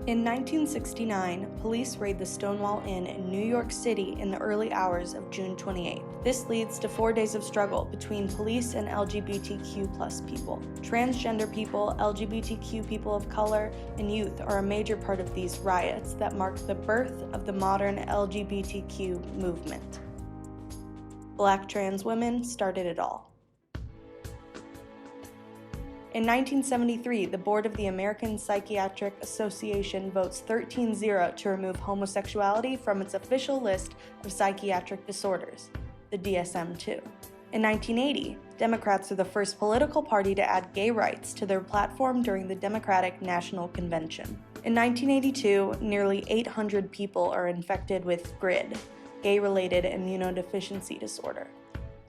In 1969, police raid the Stonewall Inn in New York City in the early hours of June 28th. This leads to 4 days of struggle between police and LGBTQ+ people. Transgender people, LGBTQ people of color, and youth are a major part of these riots that mark the birth of the modern LGBTQ movement. Black trans women started it all. In 1973, the board of the American Psychiatric Association votes 13-0 to remove homosexuality from its official list of psychiatric disorders, the DSM-2. In 1980, Democrats are the first political party to add gay rights to their platform during the Democratic National Convention. In 1982, nearly 800 people are infected with GRID, gay-related immunodeficiency disorder.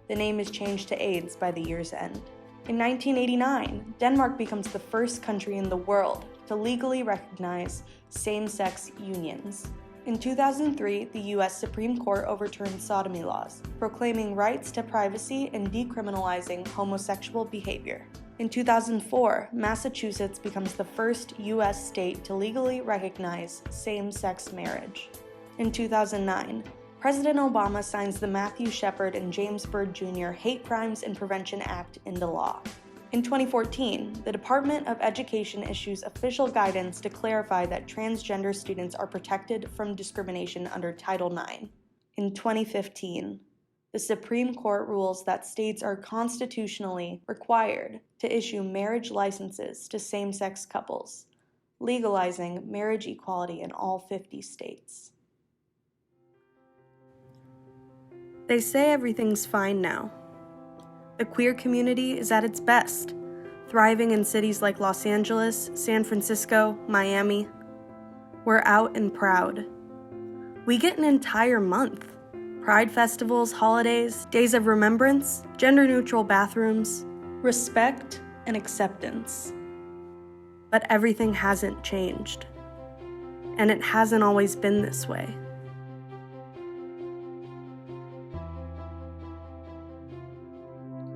The name is changed to AIDS by the year's end. In 1989, Denmark becomes the first country in the world to legally recognize same-sex unions. In 2003, the U.S. Supreme Court overturned sodomy laws, proclaiming rights to privacy and decriminalizing homosexual behavior. In 2004, Massachusetts becomes the first U.S. state to legally recognize same-sex marriage. In 2009, President Obama signs the Matthew Shepard and James Byrd Jr. Hate Crimes and Prevention Act into law. In 2014, the Department of Education issues official guidance to clarify that transgender students are protected from discrimination under Title IX. In 2015, the Supreme Court rules that states are constitutionally required to issue marriage licenses to same-sex couples, legalizing marriage equality in all 50 states. They say everything's fine now. The queer community is at its best, thriving in cities like Los Angeles, San Francisco, Miami. We're out and proud. We get an entire month. Pride festivals, holidays, days of remembrance, gender-neutral bathrooms, respect and acceptance. But everything hasn't changed. And it hasn't always been this way.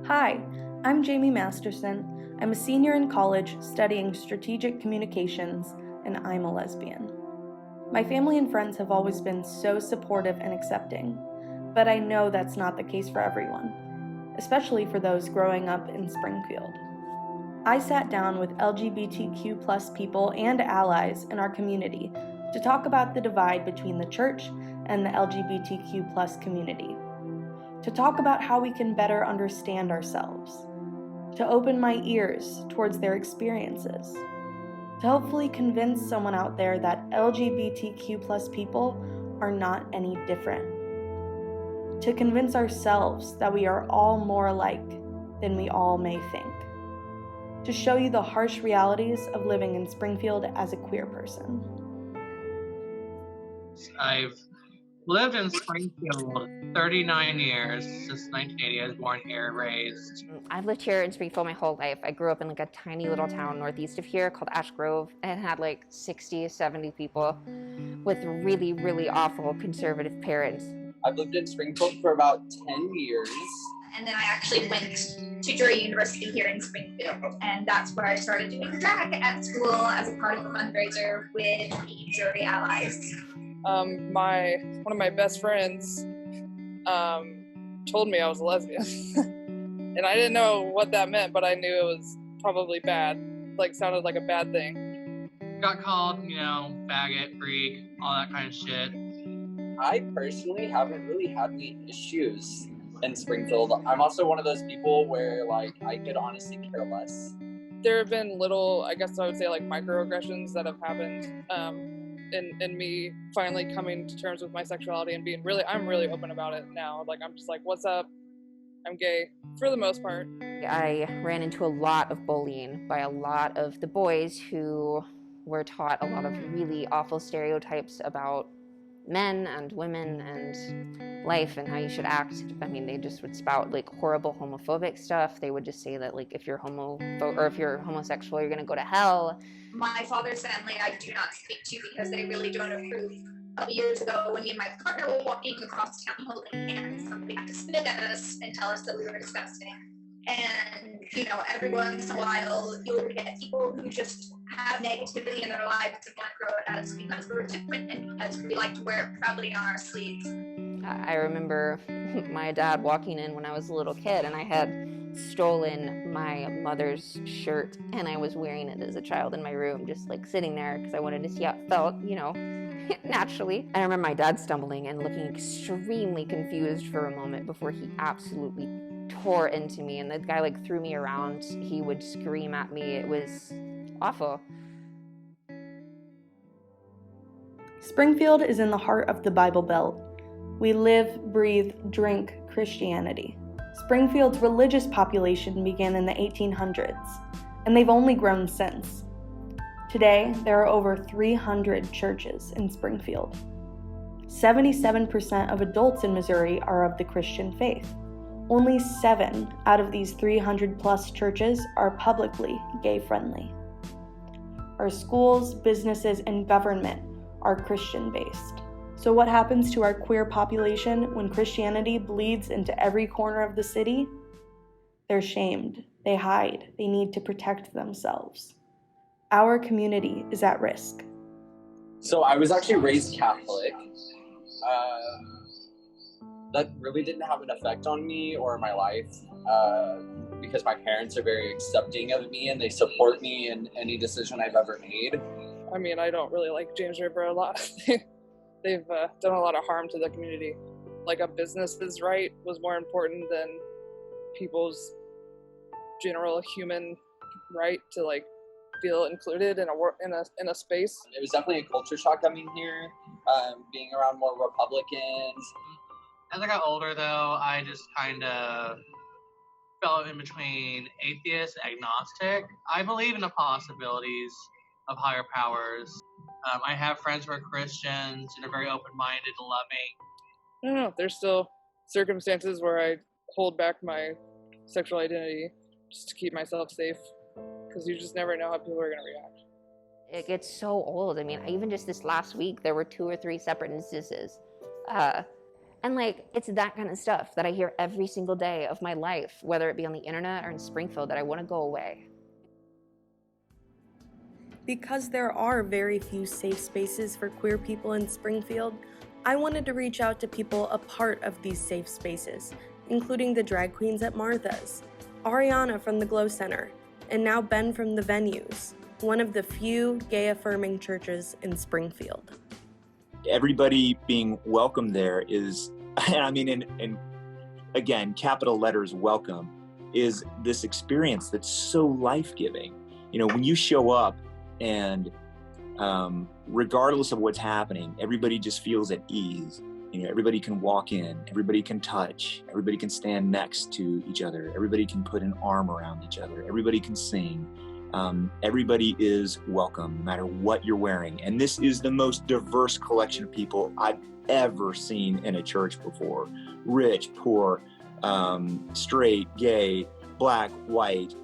Hi, I'm Jamie Masterson. I'm a senior in college studying strategic communications, and I'm a lesbian. My family and friends have always been so supportive and accepting, but I know that's not the case for everyone, especially for those growing up in Springfield. I sat down with LGBTQ+ people and allies in our community to talk about the divide between the church and the LGBTQ+ community. To talk about how we can better understand ourselves, to open my ears towards their experiences, to hopefully convince someone out there that LGBTQ+ people are not any different, to convince ourselves that we are all more alike than we all may think, to show you the harsh realities of living in Springfield as a queer person. I've lived in Springfield 39 years, since 1980. I was born here, raised. I've lived here in Springfield my whole life. I grew up in like a tiny little town northeast of here called Ash Grove, and it had like 60, 70 people with really, really awful conservative parents. I've lived in Springfield for about 10 years. And then I actually went to Drury University here in Springfield, and that's where I started doing drag at school as a part of a fundraiser with the Drury Allies. One of my best friends told me I was a lesbian. And I didn't know what that meant, but I knew it was probably bad. Like, sounded like a bad thing. Got called, faggot, freak, all that kind of shit. I personally haven't really had any issues in Springfield. I'm also one of those people where, I could honestly care less. There have been little, I guess I would say, microaggressions that have happened. In me finally coming to terms with my sexuality and I'm really open about it now. I'm just like, what's up? I'm gay, for the most part. I ran into a lot of bullying by a lot of the boys who were taught a lot of really awful stereotypes about men and women and life and how you should act. I mean, they just would spout horrible homophobic stuff. They would just say that if you're homosexual, you're gonna go to hell. My father's family I do not speak to because they really don't approve. A couple years ago, when me and my partner were walking across town holding hands, somebody had to spit at us and tell us that we were disgusting. And, every once in a while, you'll get people who just have negativity in their lives and want to grow it as because we're different and because we like to wear it proudly on our sleeves. I remember my dad walking in when I was a little kid, and I had stolen my mother's shirt, and I was wearing it as a child in my room, just like sitting there because I wanted to see how it felt, naturally. I remember my dad stumbling and looking extremely confused for a moment before he absolutely tore into me, and the guy threw me around. He would scream at me. It was awful. Springfield is in the heart of the Bible Belt. We live, breathe, drink Christianity. Springfield's religious population began in the 1800s, and they've only grown since. Today, there are over 300 churches in Springfield. 77% of adults in Missouri are of the Christian faith. Only 7 out of these 300-plus churches are publicly gay-friendly. Our schools, businesses, and government are Christian-based. So what happens to our queer population when Christianity bleeds into every corner of the city? They're shamed, they hide, they need to protect themselves. Our community is at risk. So I was actually raised Catholic. That really didn't have an effect on me or my life because my parents are very accepting of me and they support me in any decision I've ever made. I mean, I don't really like James River a lot. They've done a lot of harm to the community. A business's right was more important than people's general human right to feel included in a space. It was definitely a culture shock coming here, being around more Republicans. As I got older, though, I just kind of fell in between atheist and agnostic. I believe in the possibilities of higher powers. I have friends who are Christians and are very open-minded and loving. I don't know. There's still circumstances where I hold back my sexual identity just to keep myself safe, because you just never know how people are going to react. It gets so old. I mean, even just this last week, there were 2 or 3 separate instances. And it's that kind of stuff that I hear every single day of my life, whether it be on the internet or in Springfield, that I want to go away. Because there are very few safe spaces for queer people in Springfield, I wanted to reach out to people a part of these safe spaces, including the drag queens at Martha's, Ariana from the Glow Center, and now Ben from The Venues, one of the few gay-affirming churches in Springfield. Everybody being welcome there is, and again, capital letters welcome, is this experience that's so life-giving. When you show up and regardless of what's happening, everybody just feels at ease. Everybody can walk in, everybody can touch, everybody can stand next to each other, everybody can put an arm around each other, everybody can sing. Everybody is welcome, no matter what you're wearing. And this is the most diverse collection of people I've ever seen in a church before. Rich, poor, straight, gay, black, white,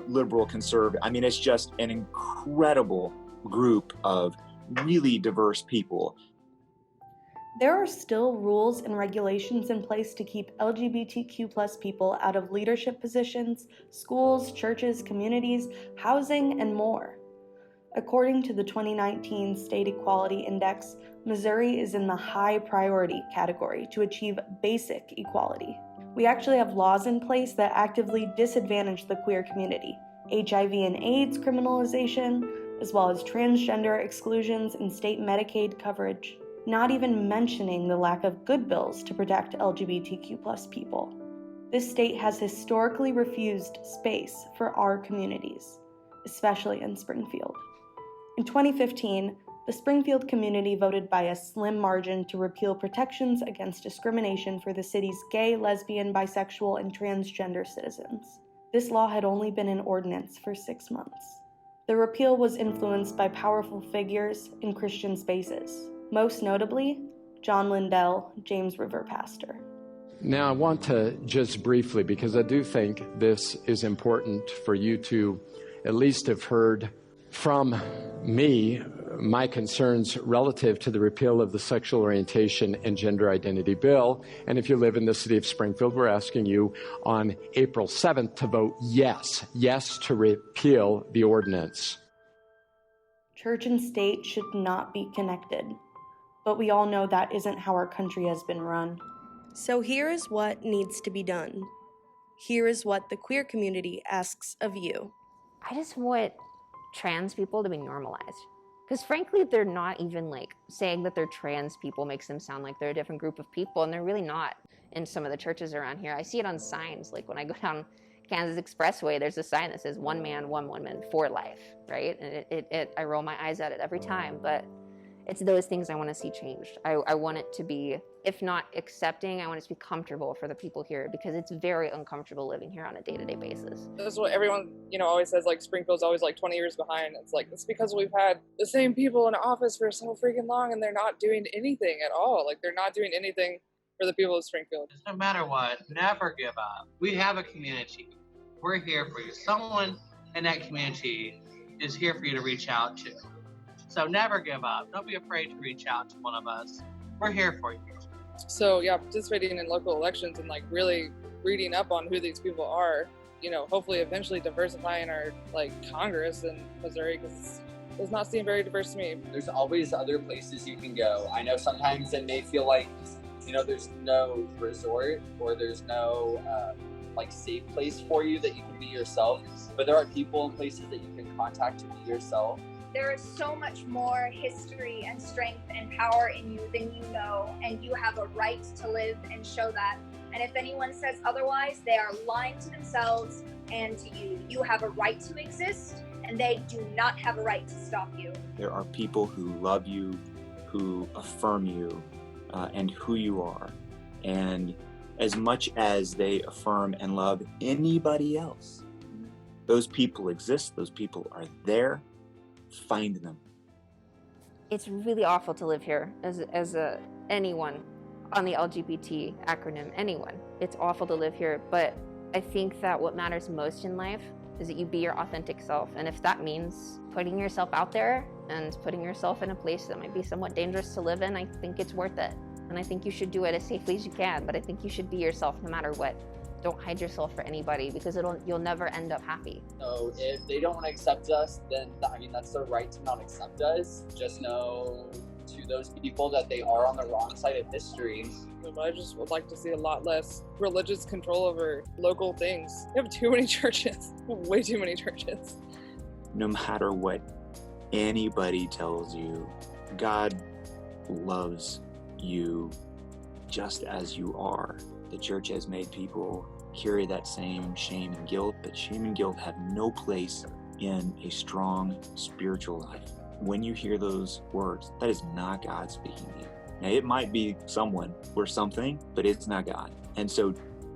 liberal, conservative. It's just an incredible group of really diverse people. There are still rules and regulations in place to keep LGBTQ+ people out of leadership positions, schools, churches, communities, housing, and more. According to the 2019 State Equality Index, Missouri is in the high priority category to achieve basic equality. We actually have laws in place that actively disadvantage the queer community, HIV and AIDS criminalization, as well as transgender exclusions and state Medicaid coverage. Not even mentioning the lack of good bills to protect LGBTQ+ people. This state has historically refused space for our communities, especially in Springfield. In 2015, the Springfield community voted by a slim margin to repeal protections against discrimination for the city's gay, lesbian, bisexual, and transgender citizens. This law had only been in ordinance for 6 months. The repeal was influenced by powerful figures in Christian spaces. Most notably, John Lindell, James River pastor. Now, I want to just briefly, because I do think this is important for you to at least have heard from me my concerns relative to the repeal of the Sexual Orientation and Gender Identity Bill. And if you live in the city of Springfield, we're asking you on April 7th to vote yes to repeal the ordinance. Church and state should not be connected, but we all know that isn't how our country has been run. So here is what needs to be done. Here is what the queer community asks of you. I just want trans people to be normalized. Because frankly, they're not even like saying that they're trans people makes them sound like they're a different group of people, and they're really not in some of the churches around here. I see it on signs, like when I go down Kansas Expressway, there's a sign that says 1 man, 1 woman for life, right? And I roll my eyes at it every time, but it's those things I want to see changed. I want it to be, if not accepting, I want it to be comfortable for the people here, because it's very uncomfortable living here on a day-to-day basis. That's what everyone, always says, like, Springfield's always like 20 years behind. It's like, it's because we've had the same people in office for so freaking long, and they're not doing anything at all. Like, they're not doing anything for the people of Springfield. No matter what, never give up. We have a community. We're here for you. Someone in that community is here for you to reach out to. So never give up. Don't be afraid to reach out to one of us. We're here for you. So yeah, participating in local elections and like really reading up on who these people are, hopefully eventually diversifying our like Congress in Missouri, because it does not seem very diverse to me. There's always other places you can go. I know sometimes it may feel like, there's no resort or there's no like safe place for you that you can be yourself, but there are people and places that you can contact to be yourself. There is so much more history and strength and power in you than you know, and you have a right to live and show that. And if anyone says otherwise, they are lying to themselves and to you. You have a right to exist, and they do not have a right to stop you. There are people who love you, who affirm you, and who you are. And as much as they affirm and love anybody else, those people exist, those people are there. Find them. It's really awful to live here as anyone on the LGBT acronym, anyone. It's awful to live here, but I think that what matters most in life is that you be your authentic self. And if that means putting yourself out there and putting yourself in a place that might be somewhat dangerous to live in, I think it's worth it. And I think you should do it as safely as you can, but I think you should be yourself no matter what. Don't hide yourself for anybody, because you'll never end up happy. So if they don't want to accept us, then that's their right to not accept us. Just know to those people that they are on the wrong side of history. I just would like to see a lot less religious control over local things. We have too many churches, way too many churches. No matter what anybody tells you, God loves you just as you are. The church has made people carry that same shame and guilt, but shame and guilt have no place in a strong spiritual life. When you hear those words, that is not God speaking to you. Now, it might be someone or something, but it's not God. And so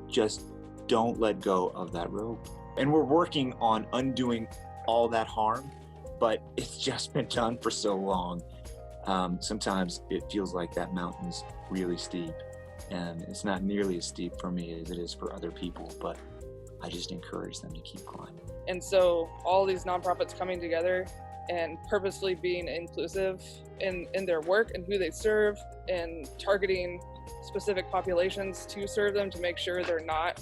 just don't let go of that rope. And we're working on undoing all that harm, but it's just been done for so long. Sometimes it feels like that mountain's really steep. And it's not nearly as steep for me as it is for other people, but I just encourage them to keep climbing. And so all these nonprofits coming together and purposefully being inclusive in their work and who they serve, and targeting specific populations to serve them to make sure they're not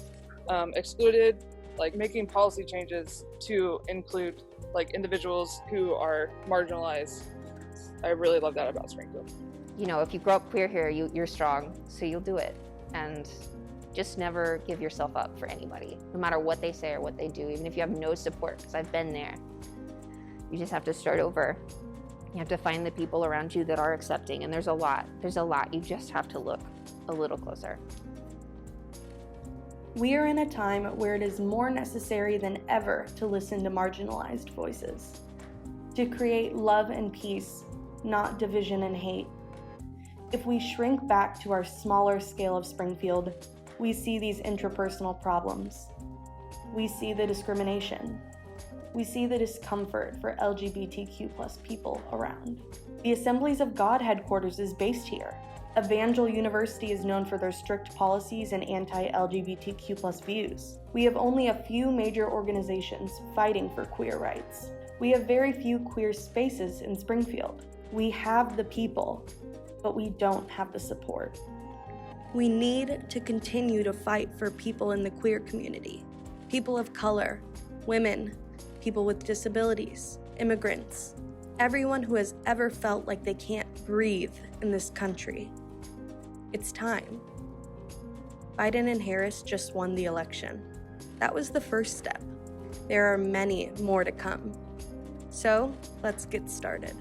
excluded, like making policy changes to include like individuals who are marginalized. I really love that about Springfield. If you grow up queer here, you're strong, so you'll do it. And just never give yourself up for anybody, no matter what they say or what they do, even if you have no support, because I've been there. You just have to start over. You have to find the people around you that are accepting, and there's a lot. You just have to look a little closer. We are in a time where it is more necessary than ever to listen to marginalized voices, to create love and peace, not division and hate. If we shrink back to our smaller scale of Springfield, we see these intrapersonal problems. We see the discrimination. We see the discomfort for LGBTQ+ people around. The Assemblies of God headquarters is based here. Evangel University is known for their strict policies and anti-LGBTQ+ views. We have only a few major organizations fighting for queer rights. We have very few queer spaces in Springfield. We have the people, but we don't have the support. We need to continue to fight for people in the queer community, people of color, women, people with disabilities, immigrants, everyone who has ever felt like they can't breathe in this country. It's time. Biden and Harris just won the election. That was the first step. There are many more to come. So, let's get started.